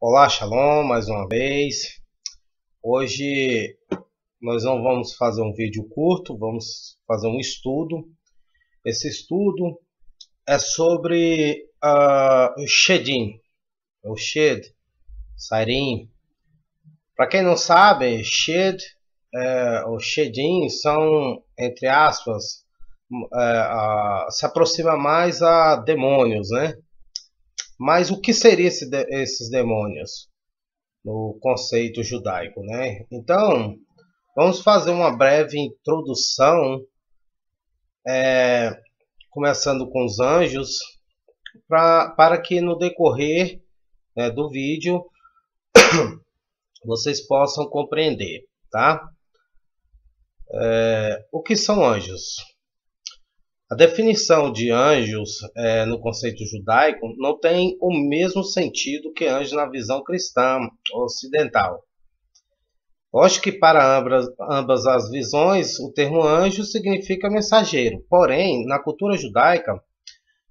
Olá, Shalom, mais uma vez. Hoje nós não vamos fazer um vídeo curto, vamos fazer um estudo. Esse estudo é sobre o Shedim, o Shed, Sairim. Para quem não sabe, Shed, o Shedim são, entre aspas, se aproxima mais a demônios, né? Mas o que seriam esses demônios no conceito judaico, né? Então, vamos fazer uma breve introdução, começando com os anjos, para que no decorrer, do vídeo vocês possam compreender, tá? O que são anjos? A definição de anjos no conceito judaico não tem o mesmo sentido que anjos na visão cristã ocidental. Lógico que para ambas as visões o termo anjo significa mensageiro. Porém, na cultura judaica,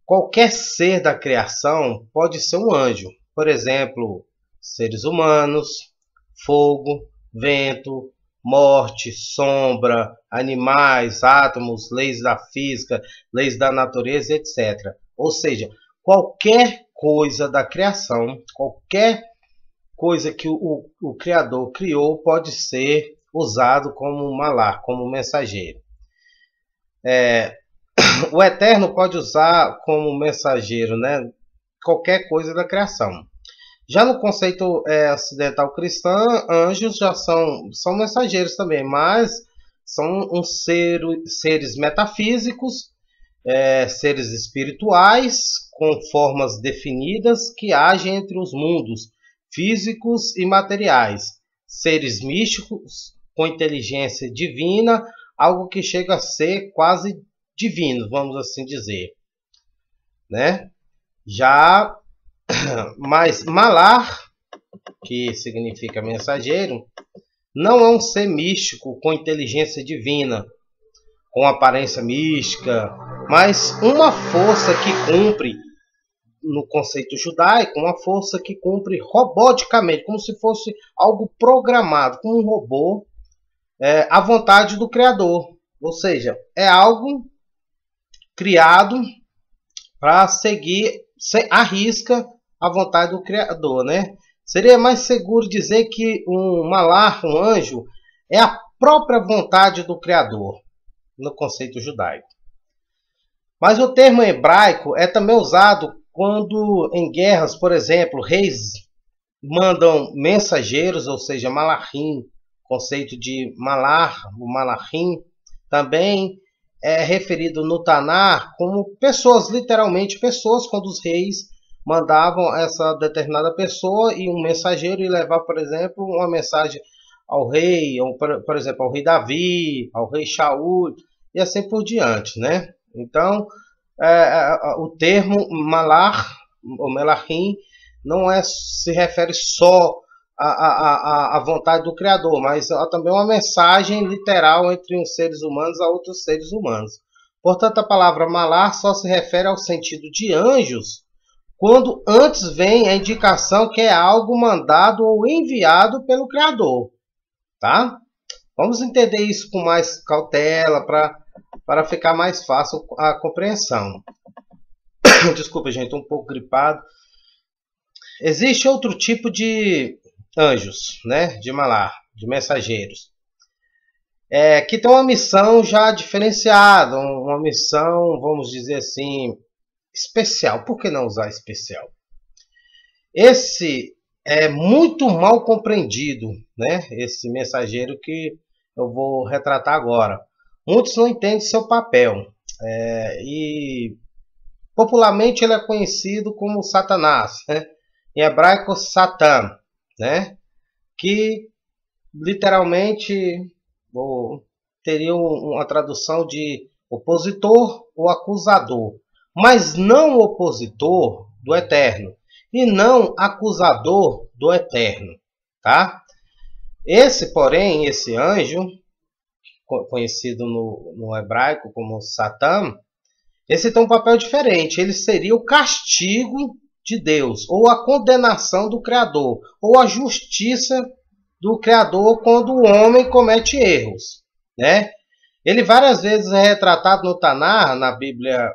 qualquer ser da criação pode ser um anjo. Por exemplo, seres humanos, fogo, vento, morte, sombra, animais, átomos, leis da física, leis da natureza, etc. Ou seja, qualquer coisa da criação, qualquer coisa que o Criador criou pode ser usado como malach, como mensageiro. O Eterno pode usar como mensageiro, né, qualquer coisa da criação. Já no conceito ocidental cristão, anjos já são mensageiros também, mas são seres metafísicos, seres espirituais, com formas definidas que agem entre os mundos físicos e materiais. Seres místicos, com inteligência divina, algo que chega a ser quase divino, vamos assim dizer, né? Mas malach, que significa mensageiro, não é um ser místico com inteligência divina, com aparência mística, mas uma força que cumpre, no conceito judaico, uma força que cumpre roboticamente, como se fosse algo programado, como um robô, à vontade do Criador. Ou seja, é algo criado para seguir à risca a vontade do Criador, né? Seria mais seguro dizer que um malach, um anjo, é a própria vontade do Criador, no conceito judaico. Mas o termo hebraico é também usado quando em guerras, por exemplo, reis mandam mensageiros, ou seja, malachim, conceito de malach, o malachim, também é referido no Tanar como pessoas, literalmente pessoas, quando os reis mandavam essa determinada pessoa e um mensageiro e levar, por exemplo, uma mensagem ao rei, ou, por exemplo, ao rei Davi, ao rei Shaul e assim por diante, né? Então, o termo malach, ou melachim, não se refere só à vontade do Criador, mas também uma mensagem literal entre uns seres humanos a outros seres humanos. Portanto, a palavra malach só se refere ao sentido de anjos, quando antes vem a indicação que é algo mandado ou enviado pelo Criador. Tá? Vamos entender isso com mais cautela para ficar mais fácil a compreensão. Desculpa, gente, um pouco gripado. Existe outro tipo de anjos, né, de malach, de mensageiros, que tem uma missão já diferenciada, uma missão, vamos dizer assim, especial. Por que não usar especial? Esse é muito mal compreendido, né, esse mensageiro que eu vou retratar agora. Muitos não entendem seu papel, e popularmente ele é conhecido como Satanás, né? Em hebraico Satã, né? Que literalmente teria uma tradução de opositor ou acusador, mas não opositor do Eterno e não acusador do Eterno, tá? Porém, esse anjo, conhecido no hebraico como Satã, esse tem um papel diferente. Ele seria o castigo de Deus, ou a condenação do Criador, ou a justiça do Criador quando o homem comete erros, né? Ele várias vezes é retratado no Tanar, na Bíblia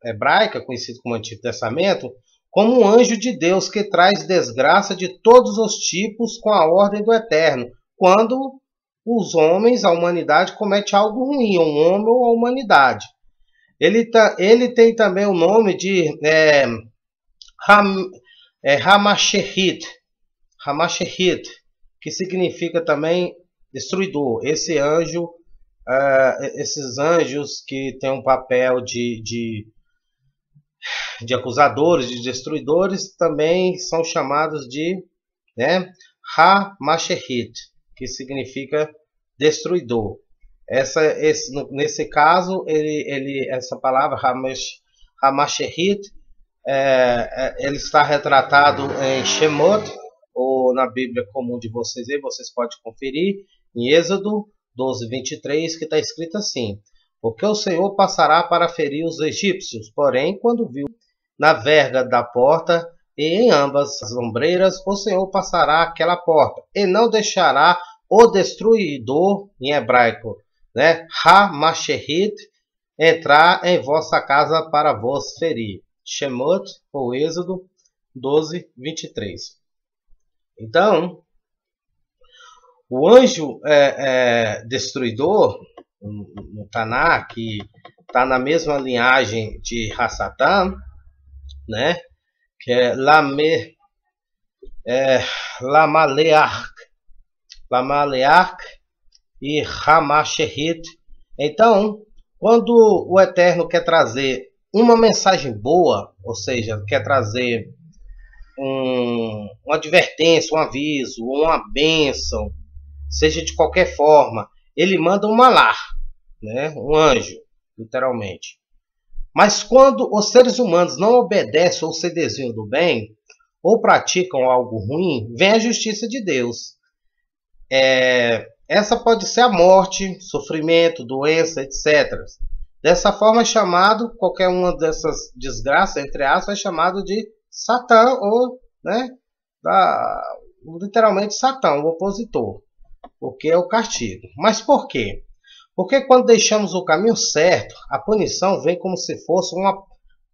hebraica, conhecido como Antigo Testamento, como um anjo de Deus que traz desgraça de todos os tipos com a ordem do Eterno, quando os homens, a humanidade, comete algo ruim, um homem ou a humanidade. Ele tem também o nome de Hamashehit, que significa também destruidor. Esse anjo, esses anjos que têm um papel de acusadores, de destruidores, também são chamados de Hamashehit, que significa destruidor. Nesse caso, essa palavra Hamashehit, ele está retratado em Shemot, ou na Bíblia comum de vocês, aí vocês podem conferir, em Êxodo 12:23, que está escrito assim: porque o Senhor passará para ferir os egípcios, porém, quando viu na verga da porta e em ambas as ombreiras, o Senhor passará aquela porta, e não deixará o destruidor, em hebraico, Hamashehit, entrar em vossa casa para vos ferir. Shemot, ou Êxodo 12:23. Então, o anjo destruidor, no Taná, que está na mesma linhagem de Hassatan, né? Que é Lamaleach e Hamashehit. Então, quando o Eterno quer trazer uma mensagem boa, ou seja, quer trazer uma advertência, um aviso, uma bênção, seja de qualquer forma, ele manda um malar, um anjo, literalmente. Mas quando os seres humanos não obedecem ou se desviam do bem, ou praticam algo ruim, vem a justiça de Deus. Essa pode ser a morte, sofrimento, doença, etc. Dessa forma é chamado, qualquer uma dessas desgraças, entre aspas, é chamado de Satã, ou literalmente Satã, o opositor, porque é o castigo. Mas por quê? Porque quando deixamos o caminho certo, a punição vem como se fosse uma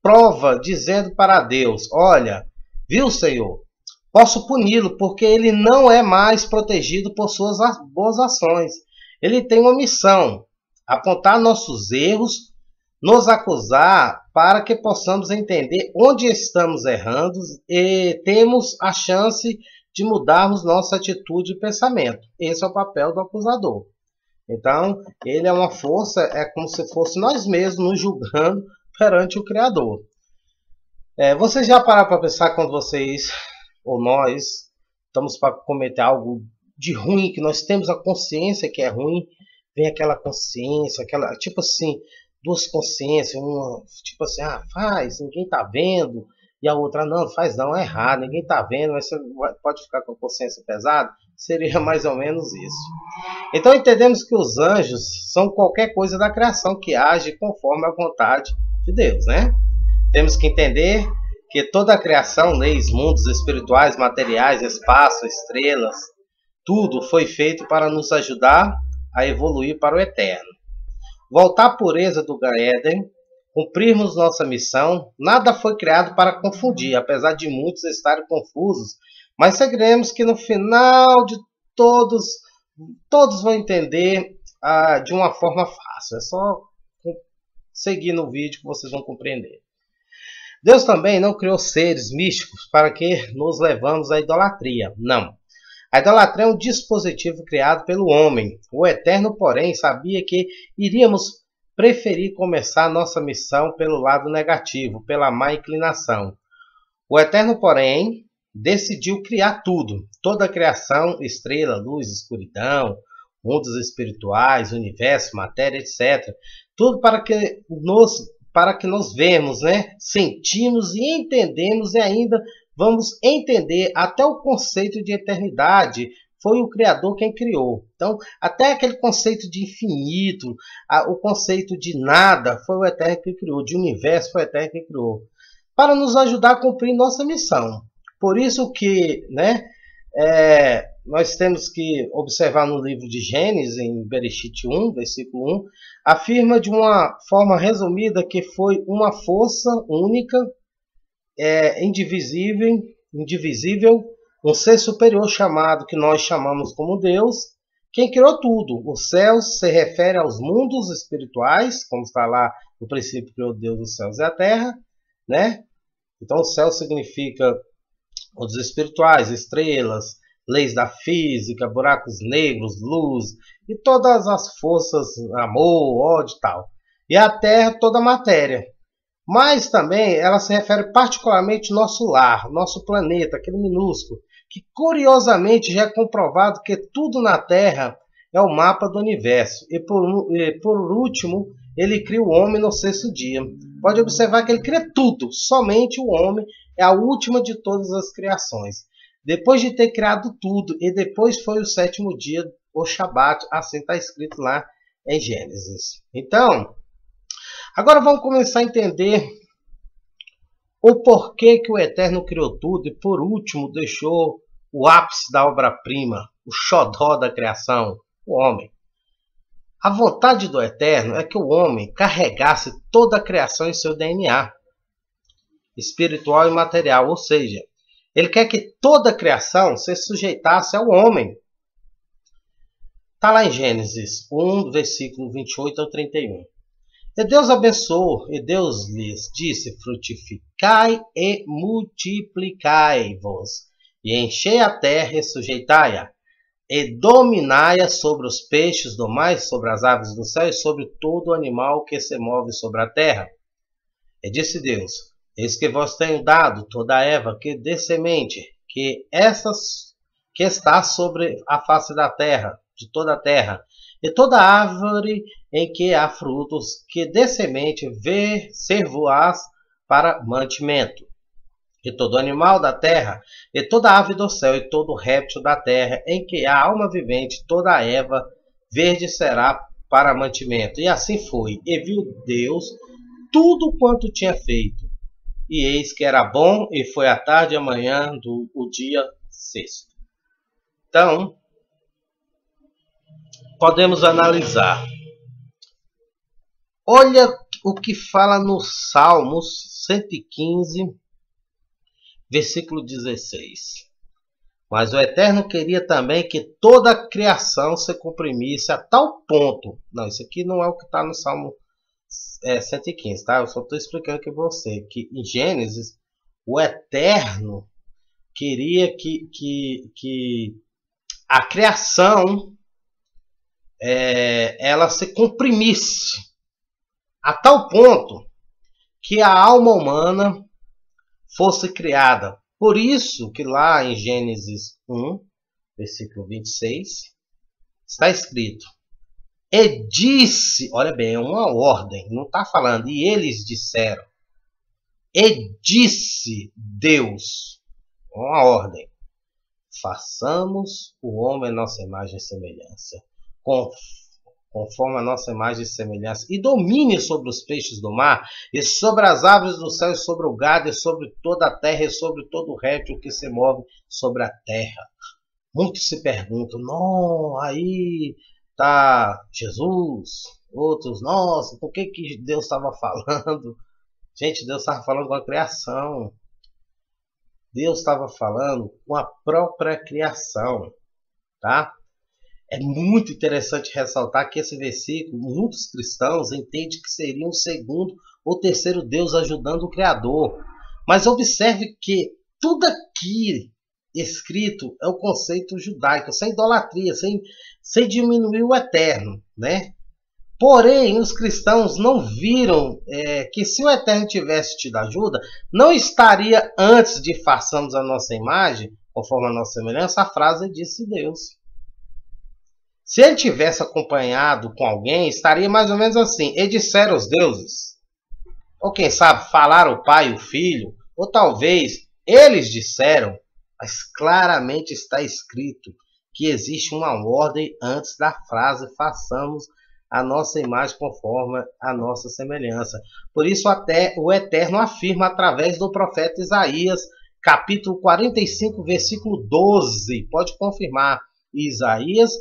prova dizendo para Deus: olha, viu, Senhor, posso puni-lo porque ele não é mais protegido por suas boas ações. Ele tem uma missão: apontar nossos erros, nos acusar para que possamos entender onde estamos errando e temos a chance de mudarmos nossa atitude e pensamento. Esse é o papel do acusador. Então, ele é uma força, é como se fosse nós mesmos nos julgando perante o Criador. Vocês já pararam para pensar quando vocês, ou nós, estamos para cometer algo de ruim, que nós temos a consciência que é ruim, vem aquela consciência, aquela, tipo assim, duas consciências, uma tipo assim, faz, ninguém tá vendo, e a outra, não faz não, é errado, ninguém tá vendo, mas você pode ficar com a consciência pesada. Seria mais ou menos isso. Então entendemos que os anjos são qualquer coisa da criação que age conforme a vontade de Deus, Temos que entender que toda a criação, leis, mundos espirituais, materiais, espaço, estrelas, tudo foi feito para nos ajudar a evoluir para o eterno. Voltar à pureza do Éden, cumprirmos nossa missão, nada foi criado para confundir, apesar de muitos estarem confusos, mas seguiremos que no final de todos vão entender de uma forma fácil. É só seguir no vídeo que vocês vão compreender. Deus também não criou seres místicos para que nos levamos à idolatria. Não. A idolatria é um dispositivo criado pelo homem. O Eterno, porém, sabia que iríamos preferir começar nossa missão pelo lado negativo, pela má inclinação. O Eterno, porém, decidiu criar tudo, toda a criação, estrela, luz, escuridão, mundos espirituais, universo, matéria, etc. Tudo para que nos vemos, sentimos e entendemos, e ainda vamos entender até o conceito de eternidade. Foi o Criador quem criou. Então, até aquele conceito de infinito, o conceito de nada, foi o Eterno que criou. De universo, foi o Eterno que criou. para nos ajudar a cumprir nossa missão. Por isso que, né, nós temos que observar no livro de Gênesis, em Bereshit 1, versículo 1, afirma de uma forma resumida que foi uma força única, indivisível, um ser superior chamado, que nós chamamos como Deus, quem criou tudo. Os céus se refere aos mundos espirituais, como está lá no princípio, criou Deus os céus e a terra, né? Então o céu significa os espirituais, estrelas, leis da física, buracos negros, luz e todas as forças, amor, ódio e tal. E a terra, toda a matéria. Mas também ela se refere particularmente ao nosso lar, nosso planeta, aquele minúsculo, que curiosamente já é comprovado que tudo na Terra é o mapa do universo. E por último, ele cria o homem no sexto dia. Pode observar que ele cria tudo, somente o homem é a última de todas as criações. Depois de ter criado tudo, e depois foi o sétimo dia, o Shabat, assim está escrito lá em Gênesis. Então, agora vamos começar a entender o porquê que o Eterno criou tudo e, por último, deixou o ápice da obra-prima, o xodó da criação, o homem. A vontade do Eterno é que o homem carregasse toda a criação em seu DNA, espiritual e material, ou seja, ele quer que toda a criação se sujeitasse ao homem. Está lá em Gênesis 1, versículo 28 ao 31. E Deus abençoou, e Deus lhes disse: frutificai e multiplicai-vos, e enchei a terra e sujeitai-a, e dominai-a sobre os peixes do mar, sobre as aves do céu, e sobre todo animal que se move sobre a terra. E disse Deus: eis que vos tenho dado toda a erva que dê semente, que está sobre a face da terra, de toda a terra, e toda árvore em que há frutos, que dê semente, ser-vos-ás para mantimento. E todo animal da terra, e toda ave do céu, e todo réptil da terra, em que há alma vivente, toda a erva verde será para mantimento. E assim foi. E viu Deus tudo quanto tinha feito. E eis que era bom, e foi a tarde e a manhã do dia sexto. Então, podemos analisar. Olha o que fala no Salmos 115, versículo 16. Mas o Eterno queria também que toda a criação se comprimisse a tal ponto. Não, isso aqui não é o que está no Salmo 115, tá? Eu só estou explicando aqui para você que em Gênesis o Eterno queria que a criação ela se comprimisse a tal ponto que a alma humana fosse criada. Por isso que lá em Gênesis 1, versículo 26, está escrito: e disse, olha bem, é uma ordem, não está falando, e eles disseram. E disse Deus, uma ordem: façamos o homem a nossa imagem e semelhança, conforme a nossa imagem e semelhança, e domine sobre os peixes do mar, e sobre as aves do céu, e sobre o gado, e sobre toda a terra, e sobre todo o réptil que se move sobre a terra. Muitos se perguntam: não, aí está Jesus. Outros: nossa, por que Deus estava falando? Gente, Deus estava falando com a criação. Deus estava falando com a própria criação, tá? É muito interessante ressaltar que esse versículo, muitos cristãos entendem que seria um segundo ou terceiro Deus ajudando o Criador. Mas observe que tudo aqui escrito é o conceito judaico, sem idolatria, sem diminuir o eterno, né? Porém, os cristãos não viram que se o Eterno tivesse tido ajuda, não estaria antes de façamos a nossa imagem, conforme a nossa semelhança, a frase disse Deus. Se ele tivesse acompanhado com alguém, estaria mais ou menos assim: e disseram os deuses. Ou quem sabe, falaram o pai e o filho. Ou talvez eles disseram, mas claramente está escrito que existe uma ordem antes da frase façamos a nossa imagem conforme a nossa semelhança. Por isso até o Eterno afirma através do profeta Isaías, capítulo 45, versículo 12. Pode confirmar. Isaías,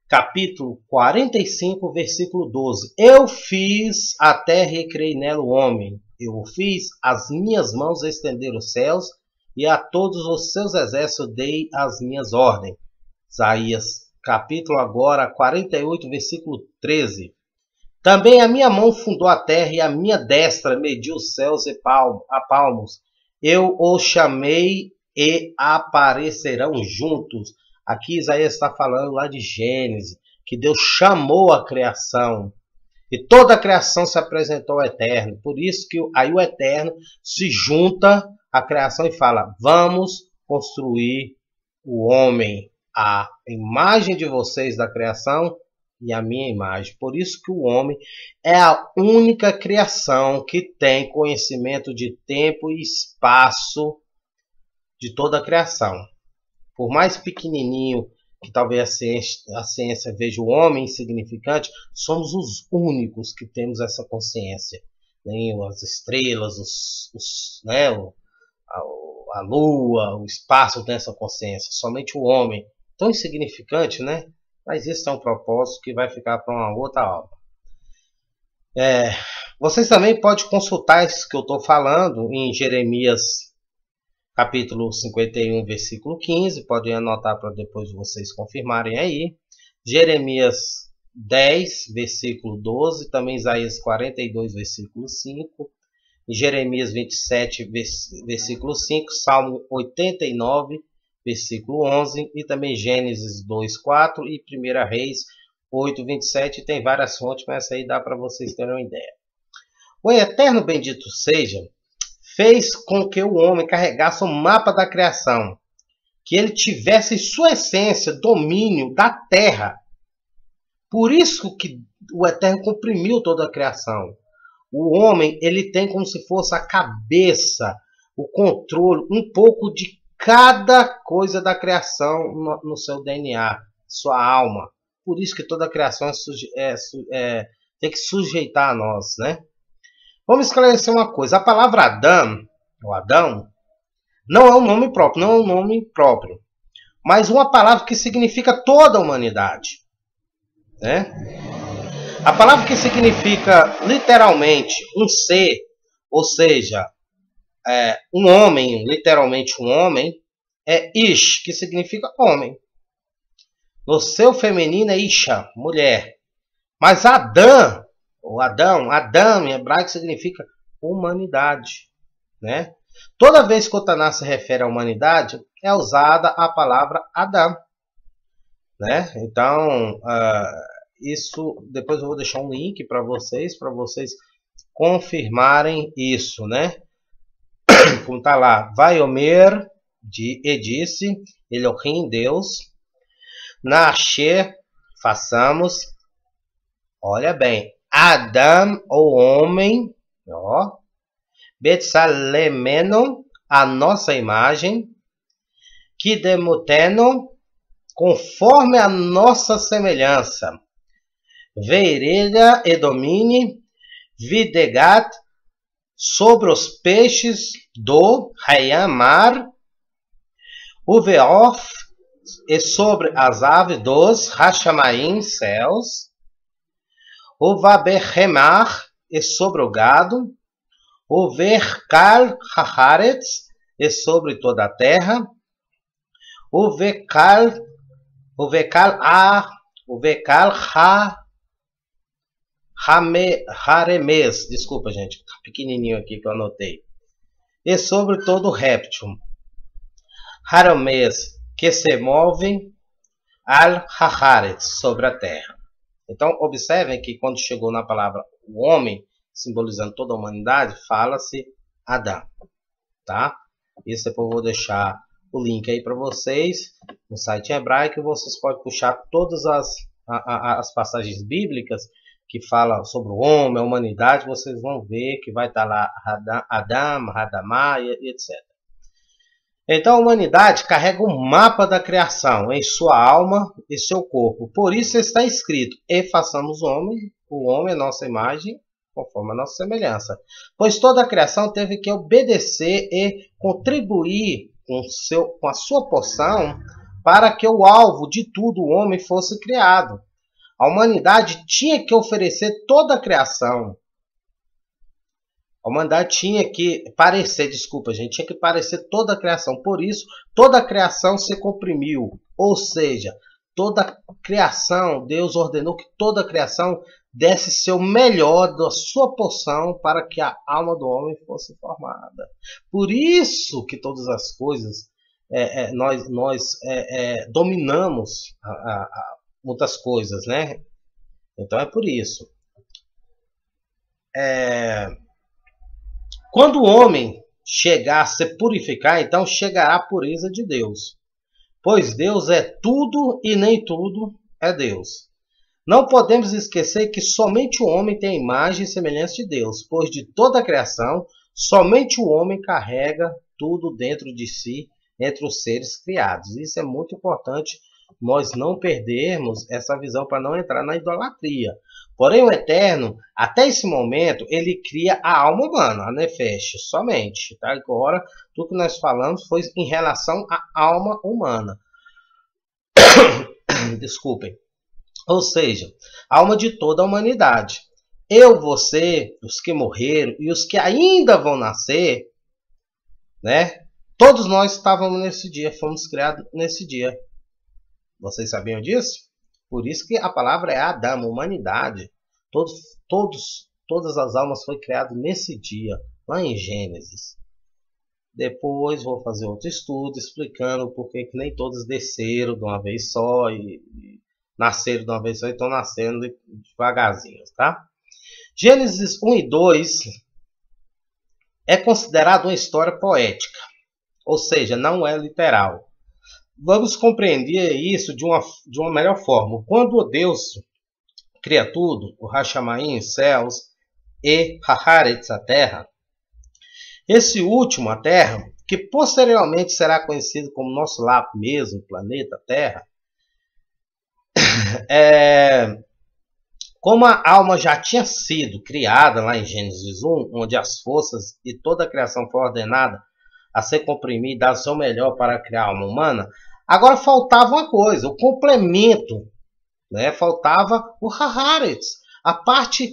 capítulo 45, versículo 12. Eu fiz a terra e criei nela o homem. Eu o fiz, as minhas mãos estenderam os céus, e a todos os seus exércitos dei as minhas ordens. Isaías, capítulo agora 48, versículo 13. Também a minha mão fundou a terra, e a minha destra mediu os céus a palmos. Eu os chamei e aparecerão juntos. Aqui Isaías está falando lá de Gênesis, que Deus chamou a criação. E toda a criação se apresentou ao Eterno. Por isso que aí o Eterno se junta à criação e fala: vamos construir o homem, a imagem de vocês da criação e a minha imagem. Por isso que o homem é a única criação que tem conhecimento de tempo e espaço de toda a criação. Por mais pequenininho que talvez a ciência veja o homem insignificante, somos os únicos que temos essa consciência. Nem as estrelas, né, a lua, o espaço tem essa consciência. Somente o homem, tão insignificante, né? Mas isso é um propósito que vai ficar para uma outra aula. Vocês também podem consultar isso que eu estou falando em Jeremias, capítulo 51, versículo 15. Podem anotar para depois vocês confirmarem aí. Jeremias 10, versículo 12. Também Isaías 42, versículo 5. Jeremias 27, versículo 5. Salmo 89, versículo 11. E também Gênesis 2, 4. E 1 Reis 8, 27. Tem várias fontes, mas essa aí dá para vocês terem uma ideia. O Eterno bendito seja fez com que o homem carregasse o mapa da criação, que ele tivesse em sua essência domínio da terra. Por isso que o Eterno comprimiu toda a criação. O homem, ele tem como se fosse a cabeça, o controle, um pouco de cada coisa da criação no seu DNA, sua alma. Por isso que toda a criação tem que sujeitar a nós, né? Vamos esclarecer uma coisa. A palavra Adão, ou Adão, não é um nome próprio, mas uma palavra que significa toda a humanidade, né? A palavra que significa literalmente um ser, ou seja, um homem, literalmente um homem, é Ish, que significa homem. No seu feminino é Isha, mulher. Mas Adão, ou Adão em hebraico significa humanidade, né? Toda vez que o Tanakh se refere à humanidade, é usada a palavra Adão, né? Então, isso, depois eu vou deixar um link para vocês confirmarem isso, né? Como está lá, Vaiomer, e disse, Elohim, Deus, Nasher, façamos, olha bem, Adam, o homem, ó, Betsalemeno, a nossa imagem, Kidemuteno, conforme a nossa semelhança, Veirelha e domine, Videgat, sobre os peixes do Hayamar, Uveof, e sobre as aves dos Hashamaim, céus, o Vabehemar, e sobre o gado, o Verkal Haharetz, e sobre toda a terra, o Vekal Haremes, desculpa gente, tá pequenininho aqui que eu anotei, e sobre todo réptil, Haremes, que se move al Haharetz, sobre a terra. Então, observem que quando chegou na palavra o homem, simbolizando toda a humanidade, fala-se Adão, tá? Isso depois eu vou deixar o link aí para vocês no site em hebraico, e vocês podem puxar todas as passagens bíblicas que falam sobre o homem, a humanidade, vocês vão ver que vai estar lá Adam, Hadamá e etc. Então a humanidade carrega um mapa da criação em sua alma e seu corpo. Por isso está escrito: e façamos o homem é nossa imagem, conforme a nossa semelhança. Pois toda a criação teve que obedecer e contribuir com a sua porção para que o alvo de tudo, o homem, fosse criado. A humanidade tinha que oferecer toda a criação. A humanidade tinha que parecer, desculpa, gente, tinha que parecer toda a criação. Por isso, toda a criação se comprimiu. Ou seja, toda a criação, Deus ordenou que toda a criação desse seu melhor da sua porção para que a alma do homem fosse formada. Por isso que todas as coisas, nós dominamos muitas coisas, né? Então é por isso. Quando o homem chegar a se purificar, então chegará a pureza de Deus. Pois Deus é tudo e nem tudo é Deus. Não podemos esquecer que somente o homem tem a imagem e semelhança de Deus, pois de toda a criação, somente o homem carrega tudo dentro de si, entre os seres criados. Isso é muito importante, nós não perdermos essa visão para não entrar na idolatria. Porém, o Eterno, até esse momento, ele cria a alma humana, a Nefesh, somente. Tá? Agora, tudo que nós falamos foi em relação à alma humana. Desculpem. Ou seja, a alma de toda a humanidade. Eu, você, os que morreram e os que ainda vão nascer, né? Todos nós estávamos nesse dia, fomos criados nesse dia. Vocês sabiam disso? Por isso que a palavra é Adão, humanidade. Todas as almas foram criadas nesse dia, lá em Gênesis. Depois vou fazer outro estudo explicando por que nem todos desceram de uma vez só e nasceram de uma vez só e estão nascendo devagarzinho, tá? Gênesis 1 e 2 é considerado uma história poética, ou seja, não é literal. Vamos compreender isso de uma melhor forma. Quando Deus cria tudo, o Hashamayim, céus, e Haaretz, a terra, esse último, a terra, que posteriormente será conhecido como nosso lar mesmo, planeta Terra, como a alma já tinha sido criada lá em Gênesis 1, onde as forças e toda a criação foi ordenada a ser comprimida e dar o seu melhor para criar a alma humana, agora faltava uma coisa, o complemento, né? Faltava o Haaretz, a parte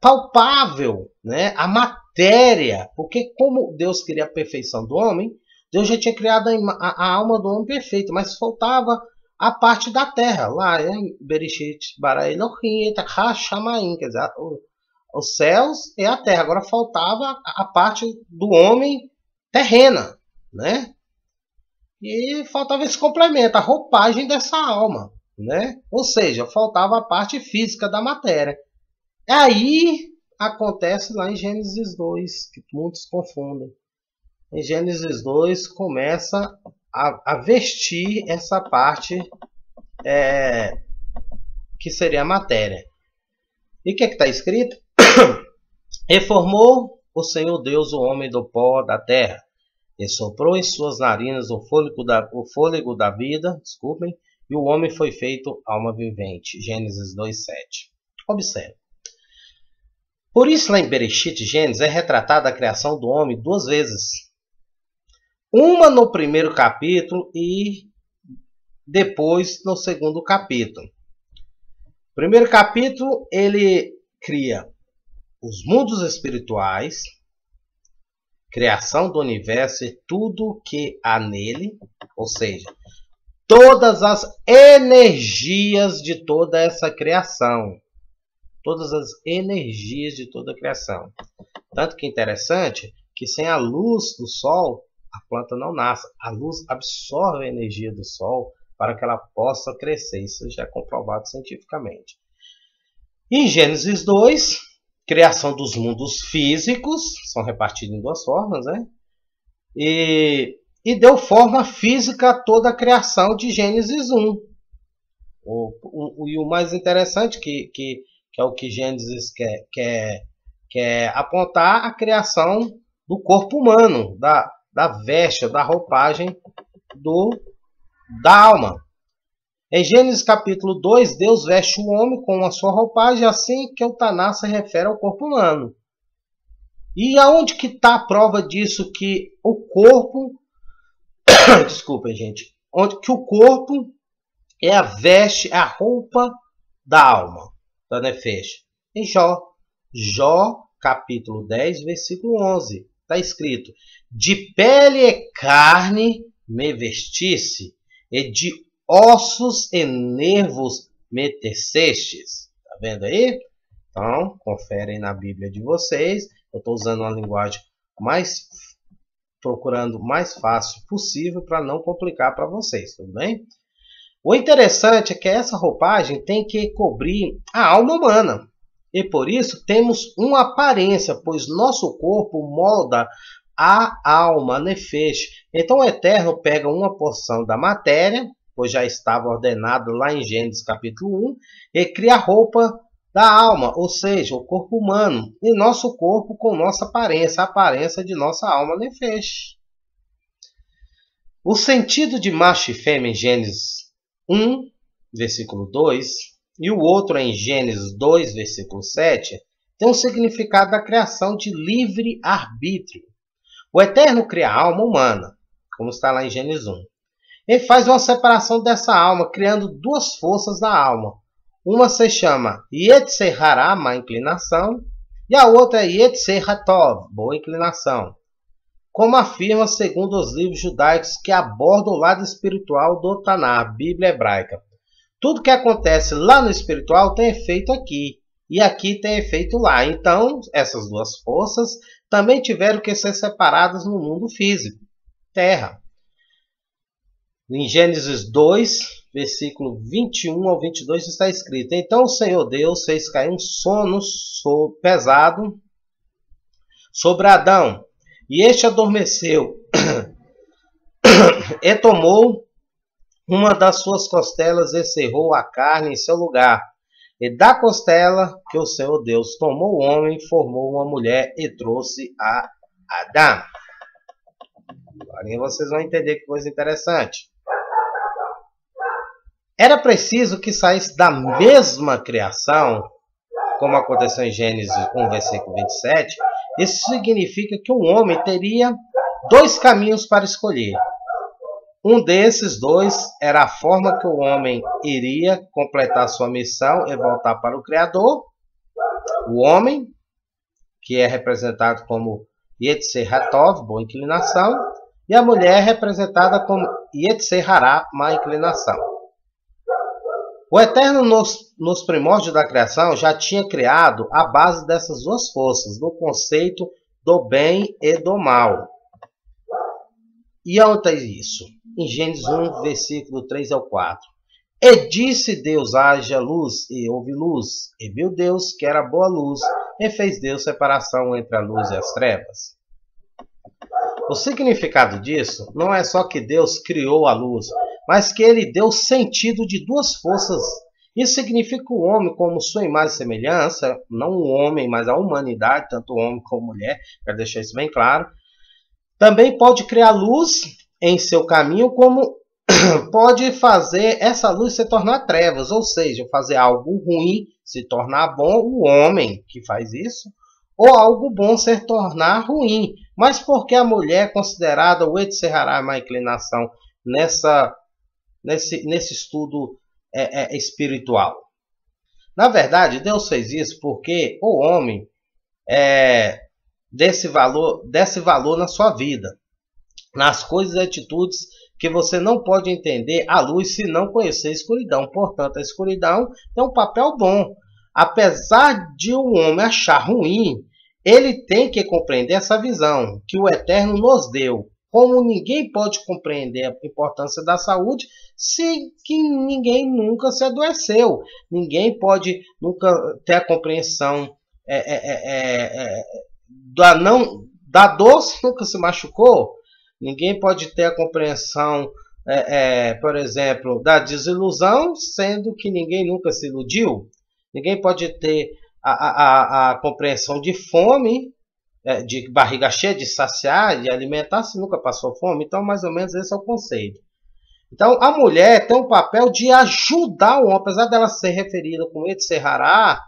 palpável, né? A matéria, porque como Deus queria a perfeição do homem, Deus já tinha criado a alma do homem perfeita, mas faltava a parte da terra, lá em Bereshit bara Elohim et ha-shamayim, quer dizer, os céus e a terra. Agora faltava a parte do homem terrena, né? E faltava esse complemento, a roupagem dessa alma, né? Ou seja, faltava a parte física da matéria. Aí acontece lá em Gênesis 2, que muitos confundem. Em Gênesis 2 começa a vestir essa parte que seria a matéria. E o que está escrito? E formou o Senhor Deus o homem do pó da terra, e soprou em suas narinas o fôlego da vida, desculpem, e o homem foi feito alma vivente. Gênesis 2:7. Observe. Por isso, lá em Bereshit, Gênesis, é retratada a criação do homem duas vezes. Uma no primeiro capítulo e depois no segundo capítulo. Primeiro capítulo, ele cria os mundos espirituais, criação do universo e tudo que há nele, ou seja, todas as energias de toda essa criação. Todas as energias de toda a criação. Tanto que é interessante que sem a luz do sol, a planta não nasce. A luz absorve a energia do sol para que ela possa crescer. Isso já é comprovado cientificamente. Em Gênesis 2, criação dos mundos físicos, são repartidos em duas formas, né? E deu forma física a toda a criação de Gênesis 1. E o mais interessante que é o que Gênesis quer apontar, a criação do corpo humano, da da veste, da roupagem da alma. Em Gênesis capítulo 2, Deus veste o homem com a sua roupagem, assim que Eutaná se refere ao corpo humano. E aonde que está a prova disso, que o corpo... Desculpa, gente. Onde que o corpo é a veste, é a roupa da alma, da nefesh. Em Jó capítulo 10, versículo 11. Está escrito: de pele e carne me vestisse, e de ossos e nervos me tecestes. Está vendo aí? Então, conferem na Bíblia de vocês. Eu estou usando uma linguagem procurando mais fácil possível para não complicar para vocês, tudo bem? O interessante é que essa roupagem tem que cobrir a alma humana. E por isso temos uma aparência, pois nosso corpo molda a alma, a nefesh. Então o Eterno pega uma porção da matéria, pois já estava ordenado lá em Gênesis capítulo 1, e cria a roupa da alma, ou seja, o corpo humano, e nosso corpo com nossa aparência, a aparência de nossa alma nefesh. O sentido de macho e fêmea em Gênesis 1, versículo 2, e o outro em Gênesis 2, versículo 7, tem um significado da criação de livre arbítrio. O Eterno cria a alma humana, como está lá em Gênesis 1. Ele faz uma separação dessa alma, criando duas forças da alma. Uma se chama Yetzer Hará, má inclinação, e a outra é Yetzer Hatov, boa inclinação. Como afirma segundo os livros judaicos que abordam o lado espiritual do Tanar, Bíblia hebraica. Tudo que acontece lá no espiritual tem efeito aqui, e aqui tem efeito lá. Então, essas duas forças também tiveram que ser separadas no mundo físico, terra. Em Gênesis 2, versículo 21 ao 22 está escrito: então o Senhor Deus fez cair um sono pesado sobre Adão, e este adormeceu e tomou uma das suas costelas e cerrou a carne em seu lugar. E da costela que o Senhor Deus tomou o homem, formou uma mulher e trouxe a Adão. Agora vocês vão entender que coisa interessante. Era preciso que saísse da mesma criação, como aconteceu em Gênesis 1, versículo 27. Isso significa que um homem teria dois caminhos para escolher. Um desses dois era a forma que o homem iria completar sua missão e voltar para o Criador. O homem, que é representado como Yetzer Hatov, boa inclinação, e a mulher representada como Yetzer Hará, má inclinação. O Eterno, nos primórdios da criação, já tinha criado a base dessas duas forças, no conceito do bem e do mal. E onde é isso? Em Gênesis 1, versículo 3 ao 4. E disse Deus: haja luz, e houve luz. E viu Deus que era boa luz, e fez Deus separação entre a luz e as trevas. O significado disso não é só que Deus criou a luz, mas que ele deu sentido de duas forças. Isso significa o homem como sua imagem e semelhança, não o homem, mas a humanidade, tanto o homem como a mulher, quero deixar isso bem claro. Também pode criar luz em seu caminho, como pode fazer essa luz se tornar trevas, ou seja, fazer algo ruim se tornar bom, o homem que faz isso, ou algo bom se tornar ruim. Mas por que a mulher é considerada o Yetzer Hará, má inclinação, nesse estudo espiritual? Na verdade, Deus fez isso porque o homem desse valor na sua vida, nas coisas e atitudes que você não pode entender a luz se não conhecer a escuridão. Portanto, a escuridão tem um papel bom. Apesar de o homem achar ruim, ele tem que compreender essa visão que o Eterno nos deu. Como ninguém pode compreender a importância da saúde se que ninguém nunca se adoeceu. Ninguém pode nunca ter a compreensão da dor se nunca se machucou. Ninguém pode ter a compreensão, por exemplo, da desilusão, sendo que ninguém nunca se iludiu. Ninguém pode ter a compreensão de fome, de barriga cheia, de saciar, de alimentar, se nunca passou fome. Então, mais ou menos esse é o conceito. Então, a mulher tem um papel de ajudar o homem, apesar dela ser referida como Etserará,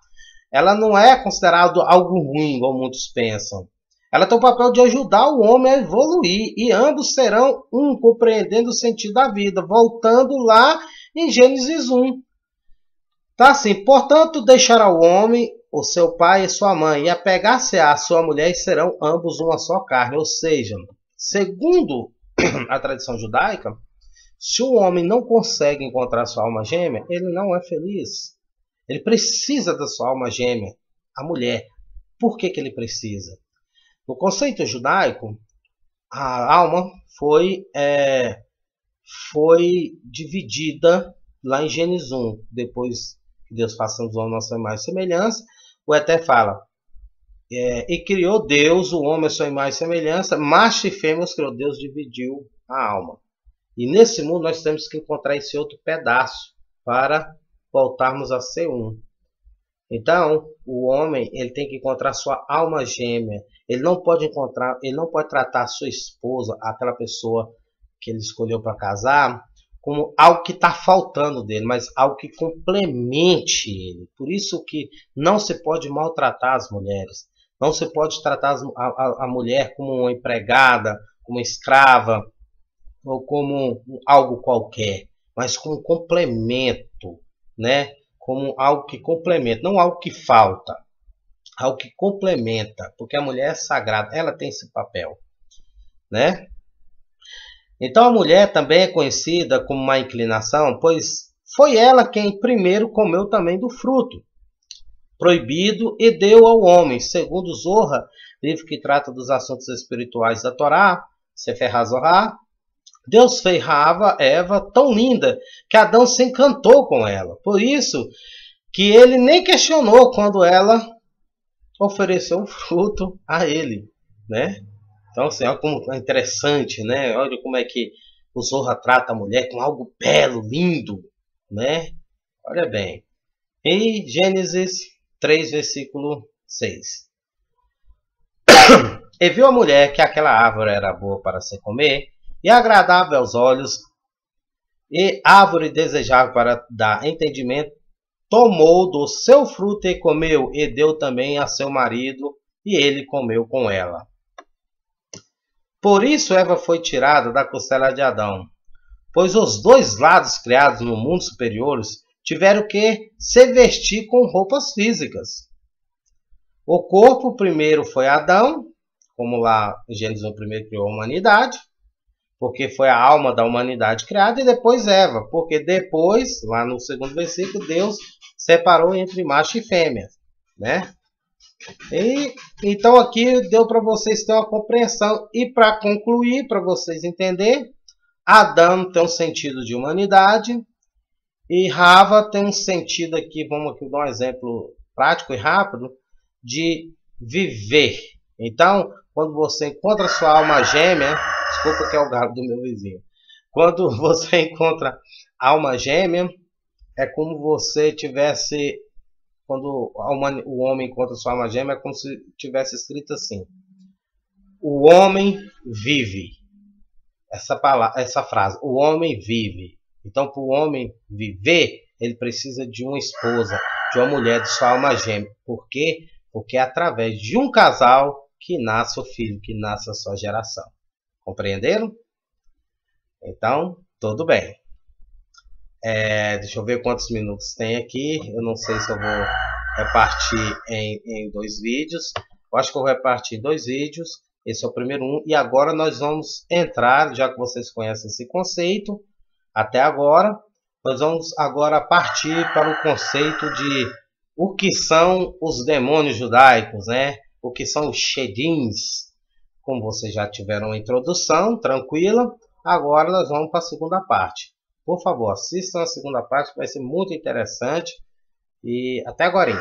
ela não é considerada algo ruim, igual muitos pensam. Ela tem o papel de ajudar o homem a evoluir, e ambos serão um, compreendendo o sentido da vida, voltando lá em Gênesis 1. Tá assim, portanto, deixará o homem, o seu pai e sua mãe, e apegar-se à sua mulher, e serão ambos uma só carne. Ou seja, segundo a tradição judaica, se o homem não consegue encontrar sua alma gêmea, ele não é feliz. Ele precisa da sua alma gêmea, a mulher. Por que ele precisa? No conceito judaico, a alma foi dividida lá em Gênesis 1. Depois que Deus faça os homens nossa imagem e semelhança, o Eterno fala, e criou Deus o homem a sua imagem e semelhança, macho e fêmea os criou, Deus dividiu a alma. E nesse mundo nós temos que encontrar esse outro pedaço para voltarmos a ser um. Então, o homem ele tem que encontrar sua alma gêmea. Ele não pode tratar a sua esposa, aquela pessoa que ele escolheu para casar, como algo que está faltando dele, mas algo que complemente ele. Por isso que não se pode maltratar as mulheres. Não se pode tratar a mulher como uma empregada, como uma escrava, ou como algo qualquer, mas como complemento, né? Como algo que complementa, não algo que falta, algo que complementa, porque a mulher é sagrada, ela tem esse papel, né? Então a mulher também é conhecida como má inclinação, pois foi ela quem primeiro comeu também do fruto proibido e deu ao homem, segundo Zorra, livro que trata dos assuntos espirituais da Torá, Sefer HaZorah. Deus fez Eva tão linda que Adão se encantou com ela. Por isso que ele nem questionou quando ela ofereceu o fruto a ele, né? Então, assim, olha como é interessante, né? Olha como é que o Zorra trata a mulher com algo belo, lindo, né? Olha bem. Em Gênesis 3, versículo 6. E viu a mulher que aquela árvore era boa para se comer, e agradável aos olhos, e árvore desejável para dar entendimento, tomou do seu fruto e comeu, e deu também a seu marido, e ele comeu com ela. Por isso Eva foi tirada da costela de Adão, pois os dois lados criados no mundo superiores tiveram que se vestir com roupas físicas. O corpo primeiro foi Adão, como lá em Gênesis 1 primeiro criou a humanidade, porque foi a alma da humanidade criada, e depois Eva, porque depois, lá no segundo versículo, Deus separou entre macho e fêmea, né? E então aqui deu para vocês terem uma compreensão, e para concluir, para vocês entenderem, Adão tem um sentido de humanidade, e Rava tem um sentido aqui, vamos aqui dar um exemplo prático e rápido, de viver. Então, quando você encontra sua alma gêmea, desculpa que é o galo do meu vizinho. Quando você encontra alma gêmea, é como você tivesse, quando o homem encontra sua alma gêmea, é como se tivesse escrito assim: o homem vive. Essa frase, o homem vive. Então, para o homem viver, ele precisa de uma esposa, de uma mulher de sua alma gêmea. Por quê? Porque é através de um casal que nasce o filho, que nasce a sua geração. Compreenderam? Então, tudo bem. Deixa eu ver quantos minutos tem aqui. Eu não sei se eu vou repartir em 2 vídeos. Eu acho que eu vou repartir em 2 vídeos. Esse é o primeiro um. E agora nós vamos entrar, já que vocês conhecem esse conceito, até agora, nós vamos agora partir para o conceito de o que são os demônios judaicos, né? O que são os Shedins. Como vocês já tiveram uma introdução tranquila, agora nós vamos para a segunda parte. Por favor, assistam a segunda parte, vai ser muito interessante. E até agora.